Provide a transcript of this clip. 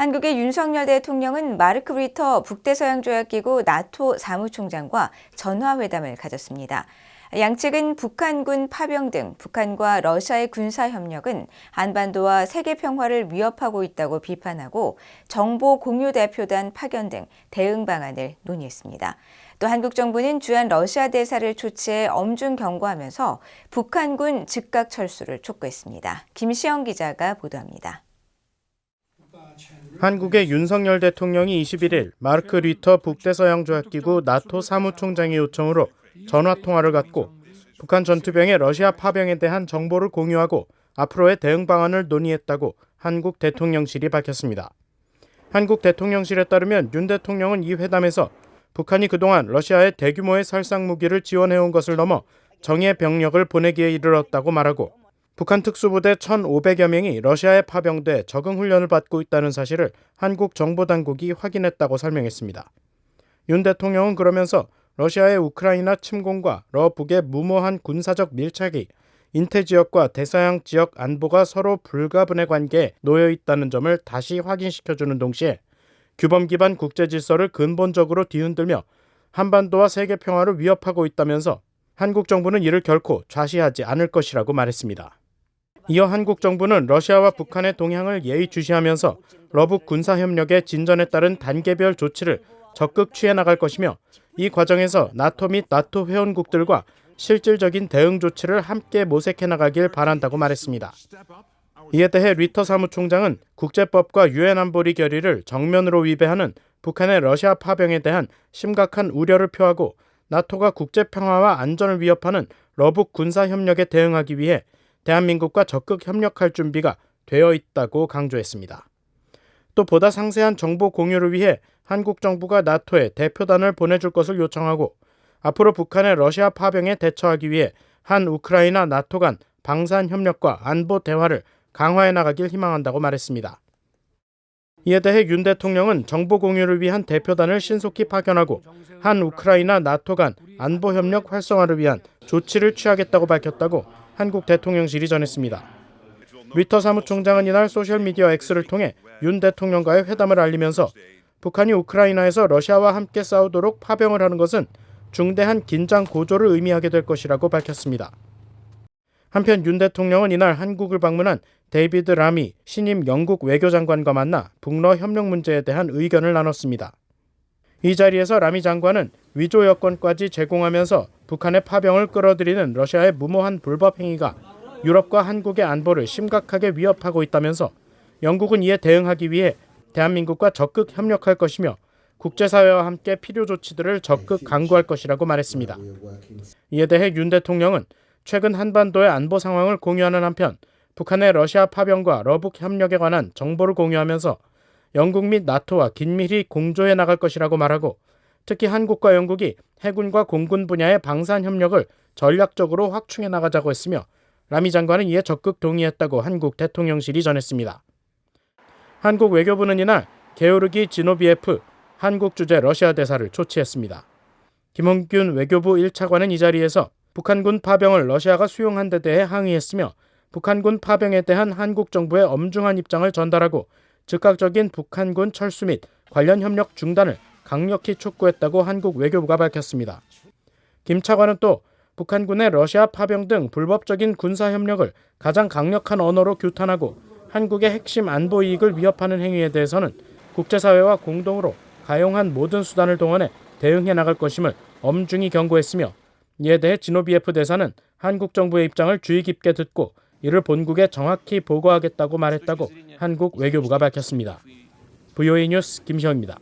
한국의 윤석열 대통령은 마르크 리터 북대서양조약기구 나토 사무총장과 전화회담을 가졌습니다. 양측은 북한군 파병 등 북한과 러시아의 군사협력은 한반도와 세계 평화를 위협하고 있다고 비판하고 정보 공유 대표단 파견 등 대응 방안을 논의했습니다. 또 한국 정부는 주한 러시아 대사를 초치해 엄중 경고하면서 북한군 즉각 철수를 촉구했습니다. 김시영 기자가 보도합니다. 한국의 윤석열 대통령이 21일 마르크 리터 북대서양조약기구 나토 사무총장의 요청으로 전화통화를 갖고 북한 전투병의 러시아 파병에 대한 정보를 공유하고 앞으로의 대응 방안을 논의했다고 한국 대통령실이 밝혔습니다. 한국 대통령실에 따르면 윤 대통령은 이 회담에서 북한이 그동안 러시아에 대규모의 살상 무기를 지원해온 것을 넘어 정예 병력을 보내기에 이르렀다고 말하고 북한 특수부대 1,500여 명이 러시아에 파병돼 적응 훈련을 받고 있다는 사실을 한국 정보당국이 확인했다고 설명했습니다. 윤 대통령은 그러면서 러시아의 우크라이나 침공과 러북의 무모한 군사적 밀착이 인태 지역과 대서양 지역 안보가 서로 불가분의 관계에 놓여 있다는 점을 다시 확인시켜주는 동시에 규범 기반 국제 질서를 근본적으로 뒤흔들며 한반도와 세계 평화를 위협하고 있다면서 한국 정부는 이를 결코 좌시하지 않을 것이라고 말했습니다. 이어 한국 정부는 러시아와 북한의 동향을 예의주시하면서 러북 군사협력의 진전에 따른 단계별 조치를 적극 취해 나갈 것이며 이 과정에서 나토 및 나토 회원국들과 실질적인 대응 조치를 함께 모색해 나가길 바란다고 말했습니다. 이에 대해 리터 사무총장은 국제법과 유엔 안보리 결의를 정면으로 위배하는 북한의 러시아 파병에 대한 심각한 우려를 표하고 나토가 국제 평화와 안전을 위협하는 러북 군사협력에 대응하기 위해 대한민국과 적극 협력할 준비가 되어 있다고 강조했습니다. 또 보다 상세한 정보 공유를 위해 한국 정부가 나토에 대표단을 보내줄 것을 요청하고 앞으로 북한의 러시아 파병에 대처하기 위해 한 우크라이나 나토 간 방산 협력과 안보 대화를 강화해 나가길 희망한다고 말했습니다. 이에 대해 윤 대통령은 정보 공유를 위한 대표단을 신속히 파견하고 한 우크라이나 나토 간 안보 협력 활성화를 위한 조치를 취하겠다고 밝혔다고 한국 대통령실이 전했습니다. 리터 사무총장은 이날 소셜미디어 X를 통해 윤 대통령과의 회담을 알리면서 북한이 우크라이나에서 러시아와 함께 싸우도록 파병을 하는 것은 중대한 긴장 고조를 의미하게 될 것이라고 밝혔습니다. 한편 윤 대통령은 이날 한국을 방문한 데이비드 라미 신임 영국 외교장관과 만나 북러 협력 문제에 대한 의견을 나눴습니다. 이 자리에서 라미 장관은 위조 여권까지 제공하면서 북한의 파병을 끌어들이는 러시아의 무모한 불법 행위가 유럽과 한국의 안보를 심각하게 위협하고 있다면서 영국은 이에 대응하기 위해 대한민국과 적극 협력할 것이며 국제사회와 함께 필요 조치들을 적극 강구할 것이라고 말했습니다. 이에 대해 윤 대통령은 최근 한반도의 안보 상황을 공유하는 한편 북한의 러시아 파병과 러북 협력에 관한 정보를 공유하면서 영국 및 나토와 긴밀히 공조해 나갈 것이라고 말하고 특히 한국과 영국이 해군과 공군 분야의 방산 협력을 전략적으로 확충해 나가자고 했으며 라미 장관은 이에 적극 동의했다고 한국 대통령실이 전했습니다. 한국 외교부는 이날 게오르기 지노비에프 한국 주재 러시아 대사를 초치했습니다. 김홍균 외교부 1차관은 이 자리에서 북한군 파병을 러시아가 수용한 데 대해 항의했으며 북한군 파병에 대한 한국 정부의 엄중한 입장을 전달하고 즉각적인 북한군 철수 및 관련 협력 중단을 강력히 촉구했다고 한국 외교부가 밝혔습니다. 김 차관은 또 북한군의 러시아 파병 등 불법적인 군사협력을 가장 강력한 언어로 규탄하고 한국의 핵심 안보 이익을 위협하는 행위에 대해서는 국제사회와 공동으로 가용한 모든 수단을 동원해 대응해 나갈 것임을 엄중히 경고했으며 이에 대해 지노비에프 대사는 한국 정부의 입장을 주의 깊게 듣고 이를 본국에 정확히 보고하겠다고 말했다고 한국 외교부가 밝혔습니다. VOA 뉴스 김시영입니다.